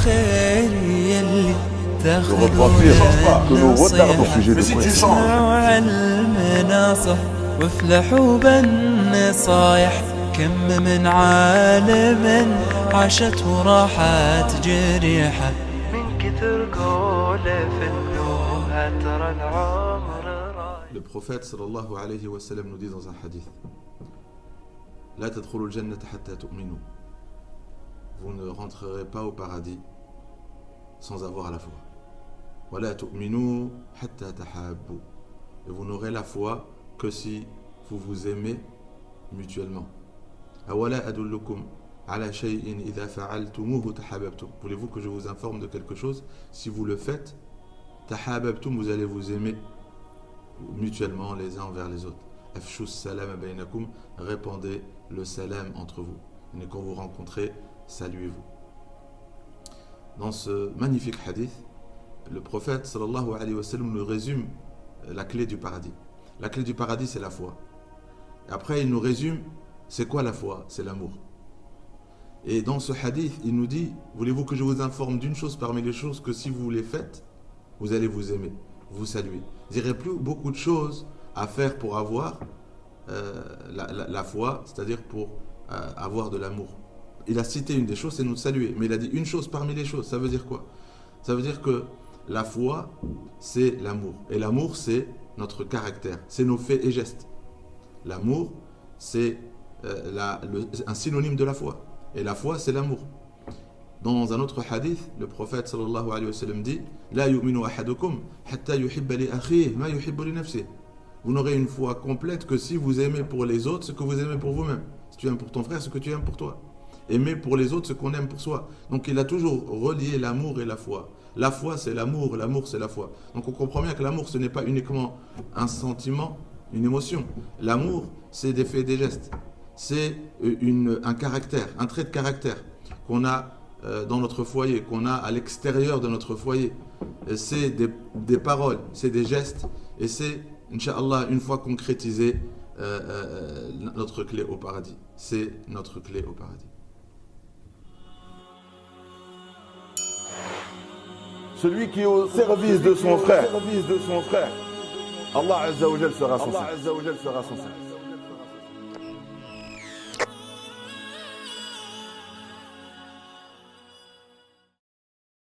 الخير يلي Je reprends plus, que nous retardons au sujet de quoi. اسمعوا المناصح وافلحوا بالنصايح. كم من عالم عاشت وراحت جريحة من كثر قوله في النوها ترى العمر رايح. Le prophète sallallahu alayhi wa sallam nous dit dans un hadith: La tadkhulul jannata hatta tu'minu. Vous ne rentrerez pas au paradis sans avoir la foi. Wa la tu'minu hatta tahabbu. Et vous n'aurez la foi que si vous vous aimez mutuellement. Awala adullukum ala shay'in idha fa'altumuhu tahabbtum. Voulez-vous que je vous informe de quelque chose? Si vous le faites, tahabbtum, vous allez vous aimer mutuellement les uns envers les autres. Afshu salam bainakum, répandez le salam entre vous. Et quand vous rencontrez, saluez-vous. Dans ce magnifique hadith, le prophète sallallahu alayhi wa sallam nous résume la clé du paradis. La clé du paradis, c'est la foi. Et après, il nous résume, c'est quoi la foi? C'est l'amour. Et dans ce hadith, il nous dit, voulez-vous que je vous informe d'une chose parmi les choses que si vous les faites, vous allez vous aimer, vous saluer. Il n'y aurait plus beaucoup de choses à faire pour avoir la foi, c'est-à-dire pour avoir de l'amour. Il a cité une des choses, c'est nous saluer. Mais il a dit une chose parmi les choses. Ça veut dire quoi? Ça veut dire que la foi, c'est l'amour. Et l'amour, c'est notre caractère. C'est nos faits et gestes. L'amour, c'est un synonyme de la foi. Et la foi, c'est l'amour. Dans un autre hadith, le prophète sallallahu alayhi wa sallam dit: La yu'minu ahadukum hatta yuhibba li akhihi ma yuhibbu li nafsihi. Vous n'aurez une foi complète que si vous aimez pour les autres ce que vous aimez pour vous-même. Si tu aimes pour ton frère ce que tu aimes pour toi. Aimer pour les autres ce qu'on aime pour soi. Donc il a toujours relié l'amour et la foi. La foi c'est l'amour, l'amour c'est la foi. Donc on comprend bien que l'amour ce n'est pas uniquement un sentiment, une émotion. L'amour c'est des faits et des gestes. C'est un caractère, un trait de caractère qu'on a dans notre foyer, qu'on a à l'extérieur de notre foyer. C'est des paroles, c'est des gestes et c'est, Inch'Allah, une fois concrétisé, notre clé au paradis. C'est notre clé au paradis. Celui qui est au service de son frère, Allah Azza wa Jal sera son service.